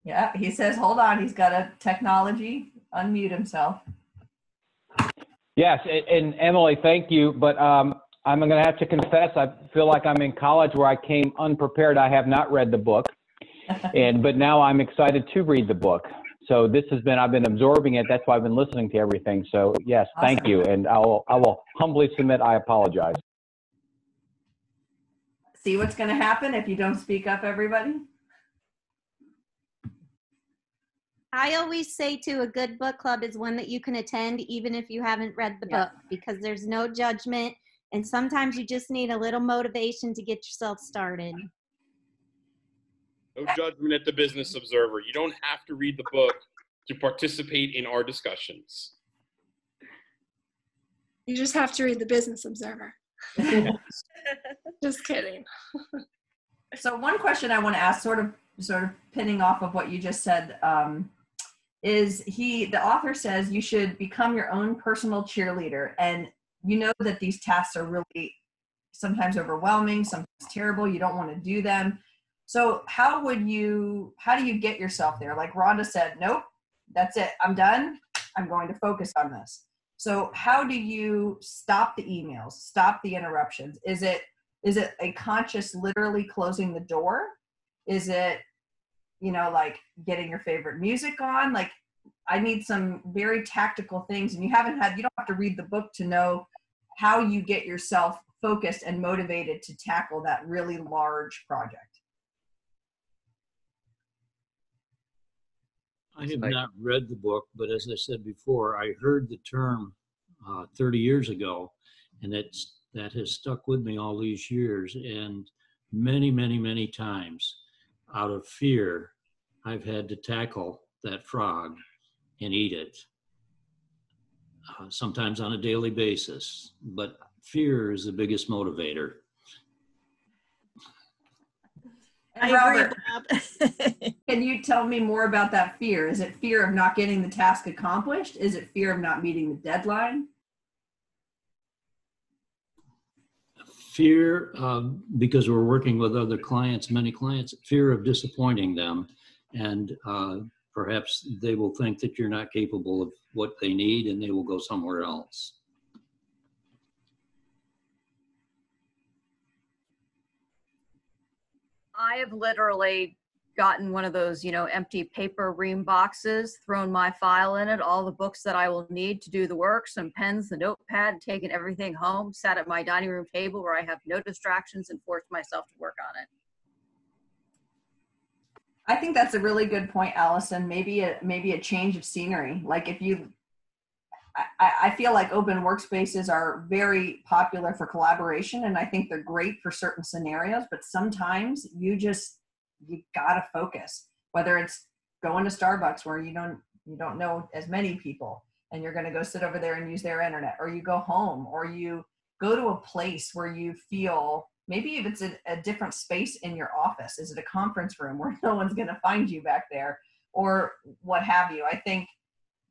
Speaker 2: Yeah, he says, hold on, he's got a technology, unmute himself.
Speaker 14: Yes, and Emily, thank you. But I'm going to have to confess, I feel like I'm in college where I came unprepared. I have not read the book, but now I'm excited to read the book. So I've been absorbing it. That's why I've been listening to everything. So yes,
Speaker 2: Awesome.
Speaker 14: Thank you. And I will humbly submit, I apologize.
Speaker 2: See what's going to happen if you don't speak up, everybody?
Speaker 13: I always say to a good book club is one that you can attend even if you haven't read the book, because there's no judgment, and sometimes you just need a little motivation to get yourself started.
Speaker 5: No judgment at the Business Observer. You don't have to read the book to participate in our discussions.
Speaker 1: You just have to read the Business Observer. Just kidding.
Speaker 2: So one question I want to ask, sort of pinning off of what you just said, is the author says you should become your own personal cheerleader. And you know that these tasks are really sometimes overwhelming, sometimes terrible. You don't want to do them. So how do you get yourself there? Like Rhonda said, nope, that's it. I'm done. I'm going to focus on this. So how do you stop the emails, stop the interruptions? Is it a conscious, literally closing the door? Is it, like getting your favorite music on? Like, I need some very tactical things, and you don't have to read the book to know how you get yourself focused and motivated to tackle that really large project.
Speaker 4: I have not read the book, but as I said before, I heard the term 30 years ago, and that has stuck with me all these years. And many, many, many times, out of fear, I've had to tackle that frog and eat it, sometimes on a daily basis. But fear is the biggest motivator.
Speaker 2: And Robert, can you tell me more about that fear? Is it fear of not getting the task accomplished? Is it fear of not meeting the deadline?
Speaker 4: Fear, because we're working with other clients, many clients, fear of disappointing them. And perhaps they will think that you're not capable of what they need and they will go somewhere else.
Speaker 8: I have literally gotten one of those, empty paper ream boxes, thrown my file in it, all the books that I will need to do the work, some pens, the notepad, taken everything home, sat at my dining room table where I have no distractions, and forced myself to work on it.
Speaker 2: I think that's a really good point, Allison. Maybe a change of scenery. Like I feel like open workspaces are very popular for collaboration, and I think they're great for certain scenarios, but sometimes you gotta focus, whether it's going to Starbucks where you don't know as many people and you're going to go sit over there and use their internet, or you go home, or you go to a place where you feel, maybe if it's a different space in your office. Is it a conference room where no one's going to find you back there, or what have you? I think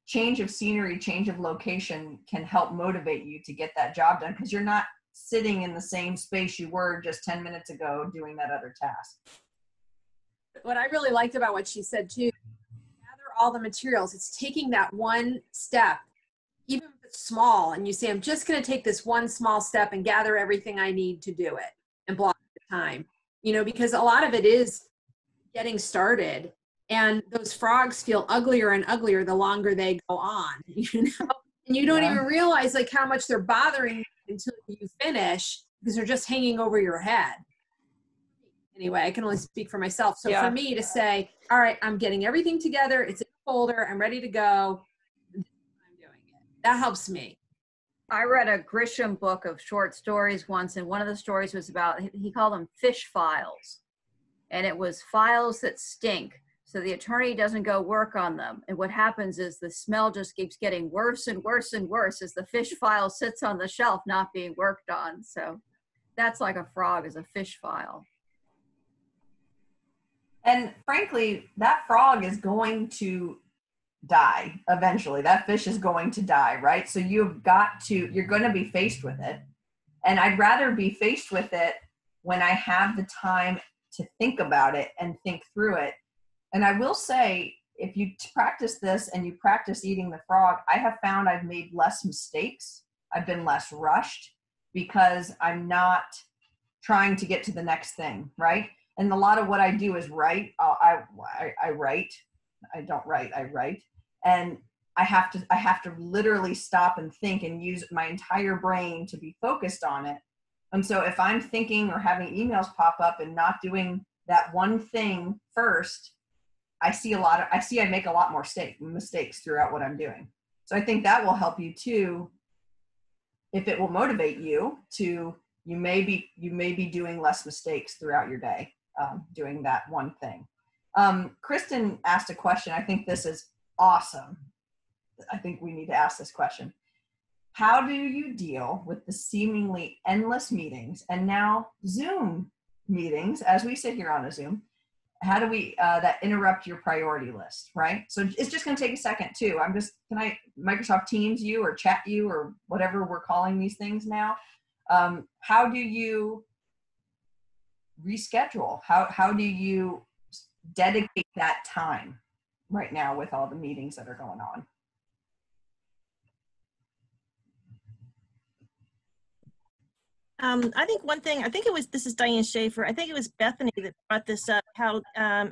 Speaker 2: change of scenery, change of location can help motivate you to get that job done, because you're not sitting in the same space you were just 10 minutes ago doing that other task.
Speaker 11: What I really liked about what she said too, gather all the materials. It's taking that one step, even if it's small, and you say, I'm just going to take this one small step and gather everything I need to do it and block the time, because a lot of it is getting started, and those frogs feel uglier and uglier the longer they go on, and you don't even realize like how much they're bothering you until you finish, because they're just hanging over your head. Anyway, I can only speak for myself. So for me to say, all right, I'm getting everything together, it's in a folder, I'm ready to go, I'm doing it. That helps me.
Speaker 8: I read a Grisham book of short stories once, and one of the stories was about, he called them fish files. And it was files that stink, so the attorney doesn't go work on them. And what happens is the smell just keeps getting worse and worse and worse as the fish file sits on the shelf not being worked on. So that's like a frog is a fish file.
Speaker 2: And frankly, that frog is going to die eventually. That fish is going to die, right? So you're going to be faced with it. And I'd rather be faced with it when I have the time to think about it and think through it, And I will say, if you practice this and you practice eating the frog, I have found I've made less mistakes. I've been less rushed because I'm not trying to get to the next thing, right? And a lot of what I do is write. I write. I don't write. I write. And I have to literally stop and think and use my entire brain to be focused on it. And so if I'm thinking or having emails pop up and not doing that one thing first, I make a lot more mistakes throughout what I'm doing. So I think that will help you too. If it will motivate you to, you may be doing less mistakes throughout your day, doing that one thing. Kristen asked a question. I think this is awesome. I think we need to ask this question. How do you deal with the seemingly endless meetings and now Zoom meetings, as we sit here on a Zoom? How do we, that interrupt your priority list, right? So it's just gonna take a second too. Can I Microsoft Teams you or chat you or whatever we're calling these things now? How do you reschedule? How do you dedicate that time right now with all the meetings that are going on?
Speaker 3: I think one thing, this is Diane Schaefer, I think it was Bethany that brought this up, how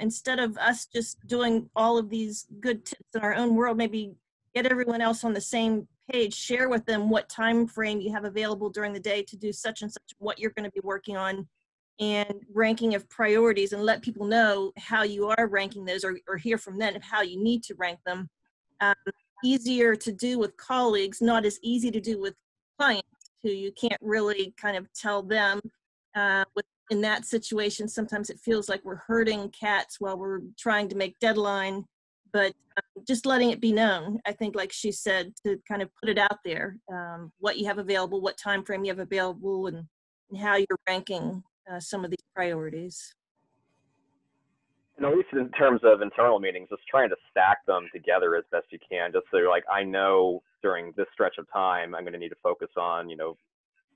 Speaker 3: instead of us just doing all of these good tips in our own world, maybe get everyone else on the same page, share with them what time frame you have available during the day to do such and such, what you're going to be working on, and ranking of priorities, and let people know how you are ranking those, or hear from them of how you need to rank them. Easier to do with colleagues, not as easy to do with clients, who you can't really kind of tell them. In that situation, sometimes it feels like we're herding cats while we're trying to make deadline, but just letting it be known, I think, like she said, to kind of put it out there, what you have available, what time frame you have available, and how you're ranking some of these priorities.
Speaker 12: And at least in terms of internal meetings, just trying to stack them together as best you can, just so you're like, I know during this stretch of time, I'm going to need to focus on,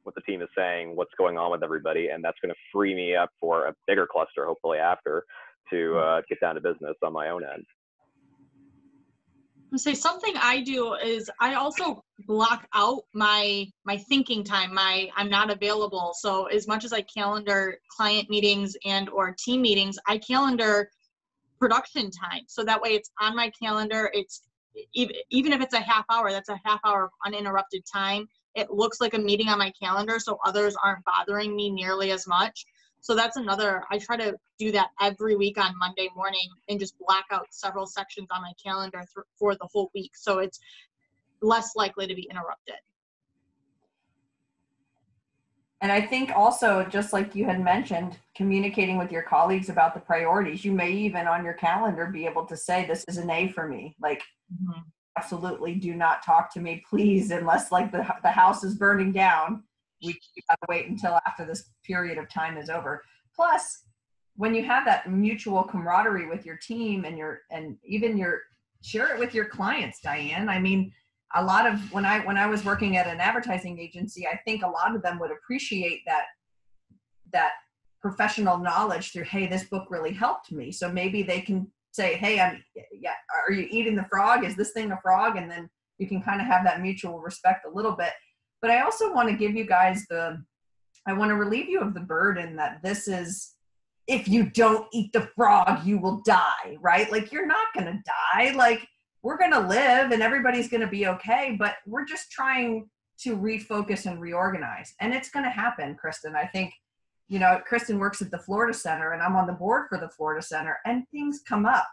Speaker 12: what the team is saying, what's going on with everybody, and that's going to free me up for a bigger cluster, hopefully after, to get down to business on my own end.
Speaker 9: Say something I do is I also block out my thinking time, I'm not available. So as much as I calendar client meetings and or team meetings, I calendar production time. So that way it's on my calendar. It's even if it's a half hour, that's a half hour of uninterrupted time. It looks like a meeting on my calendar, so others aren't bothering me nearly as much. So that's another, I try to do that every week on Monday morning and just black out several sections on my calendar for the whole week. So it's less likely to be interrupted.
Speaker 2: And I think also, just like you had mentioned, communicating with your colleagues about the priorities. You may even on your calendar be able to say, this is an A for me. Like, absolutely do not talk to me, please, unless like the house is burning down. We gotta wait until after this period of time is over. Plus, when you have that mutual camaraderie with your team and even share it with your clients, Diane. I mean, a lot of when I was working at an advertising agency, I think a lot of them would appreciate that professional knowledge through, hey, this book really helped me. So maybe they can say, hey, are you eating the frog? Is this thing a frog? And then you can kind of have that mutual respect a little bit. But I also want to give you guys I want to relieve you of the burden that this is, if you don't eat the frog, you will die, right? Like, you're not going to die. Like, we're going to live and everybody's going to be okay, but we're just trying to refocus and reorganize. And it's going to happen, Kristen. I think, Kristen works at the Florida Center and I'm on the board for the Florida Center, and things come up,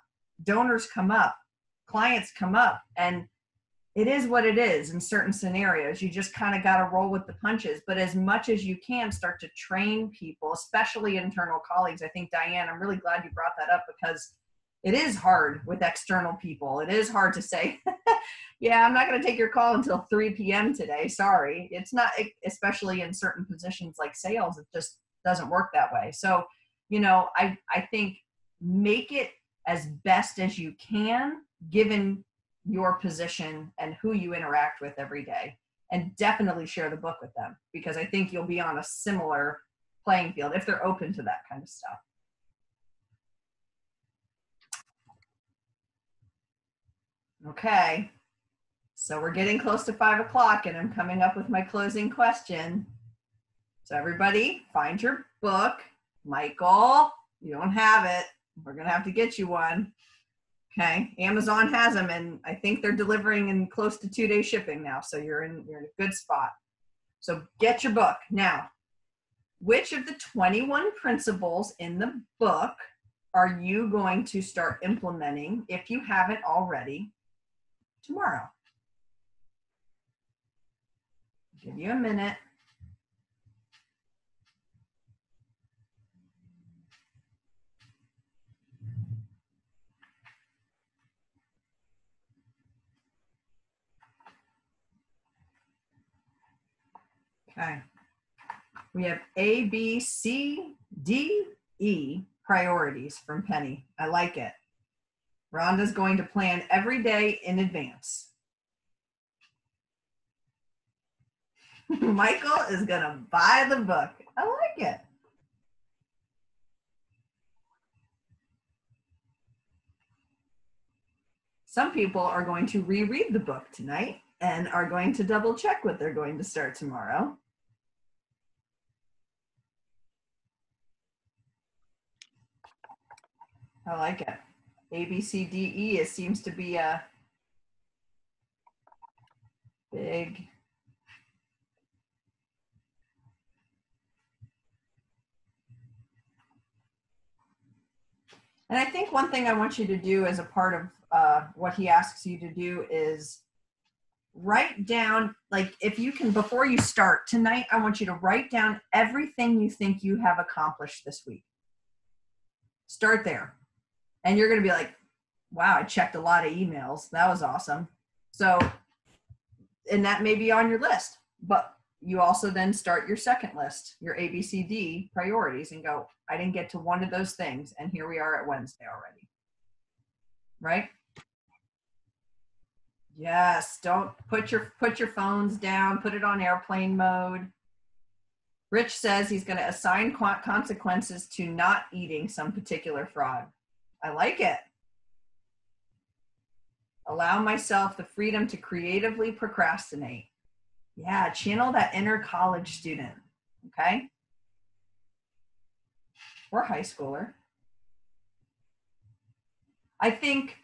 Speaker 2: donors come up, clients come up, and it is what it is in certain scenarios. You just kind of got to roll with the punches. But as much as you can, start to train people, especially internal colleagues. I think, Diane, I'm really glad you brought that up, because it is hard with external people. It is hard to say, yeah, I'm not going to take your call until 3 p.m. today. Sorry. It's not, especially in certain positions like sales, it just doesn't work that way. So, I think make it as best as you can, given your position and who you interact with every day, and definitely share the book with them, because I think you'll be on a similar playing field if they're open to that kind of stuff. Okay. So we're getting close to 5 o'clock and I'm coming up with my closing question. So everybody find your book. Michael, you don't have it. We're going to have to get you one. Okay. Amazon has them and I think they're delivering in close to 2-day shipping now. So you're in a good spot. So get your book. Now, which of the 21 principles in the book are you going to start implementing, if you haven't already, tomorrow? Give you a minute. Okay. We have A, B, C, D, E priorities from Penny. I like it. Rhonda's going to plan every day in advance. Michael is going to buy the book. I like it. Some people are going to reread the book tonight and are going to double check what they're going to start tomorrow. I like it. A, B, C, D, E, it seems to be a big And I think one thing I want you to do as a part of what he asks you to do is write down, like if you can, before you start tonight, I want you to write down everything you think you have accomplished this week. Start there. And you're going to be like, wow, I checked a lot of emails. That was awesome. So, and that may be on your list, but you also then start your second list, your ABCD priorities, and go, I didn't get to one of those things, and here we are at Wednesday already. Right? Yes, don't put your phones down, put it on airplane mode. Rich says he's going to assign consequences to not eating some particular frog. I like it. Allow myself the freedom to creatively procrastinate. Yeah, channel that inner college student, okay? Or high schooler. I think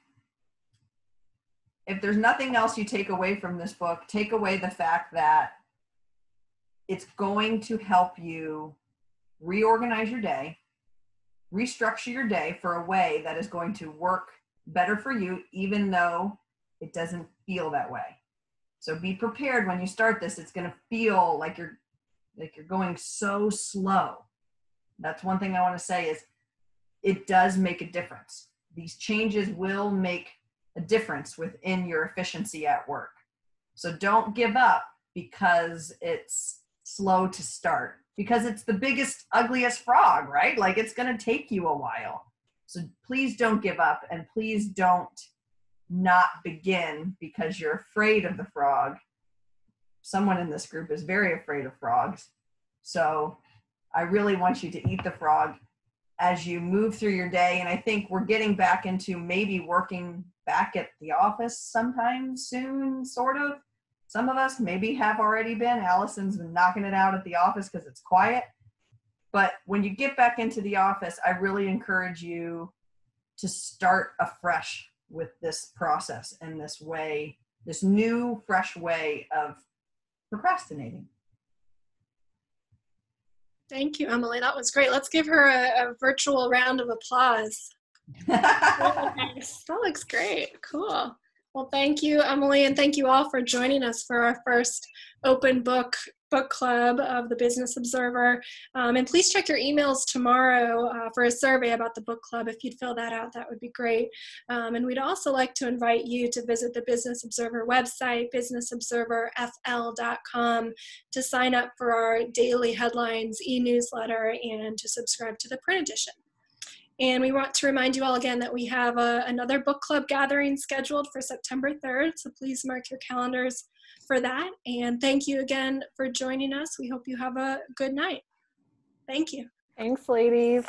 Speaker 2: if there's nothing else you take away from this book, take away the fact that it's going to help you reorganize your day, restructure your day for a way that is going to work better for you, even though it doesn't feel that way. So be prepared when you start this. It's going to feel like you're going so slow. That's one thing I want to say is it does make a difference. These changes will make a difference within your efficiency at work. So don't give up because it's slow to start, because it's the biggest, ugliest frog, right? Like it's going to take you a while. So please don't give up, and please don't not begin because you're afraid of the frog. Someone in this group is very afraid of frogs. So I really want you to eat the frog as you move through your day. And I think we're getting back into maybe working back at the office sometime soon, sort of. Some of us maybe have already been. Allison's been knocking it out at the office because it's quiet. But when you get back into the office, I really encourage you to start afresh with this process and this way, this new, fresh way of procrastinating.
Speaker 1: Thank you, Emily. That was great. Let's give her a virtual round of applause. Nice. That looks great. Cool. Well, thank you, Emily, and thank you all for joining us for our first open book club of the Business Observer. And please check your emails tomorrow for a survey about the book club. If you'd fill that out, that would be great. And we'd also like to invite you to visit the Business Observer website, businessobserverfl.com, to sign up for our daily headlines e-newsletter and to subscribe to the print edition. And we want to remind you all again that we have another book club gathering scheduled for September 3rd, so please mark your calendars for that. And thank you again for joining us. We hope you have a good night. Thank you.
Speaker 7: Thanks, ladies.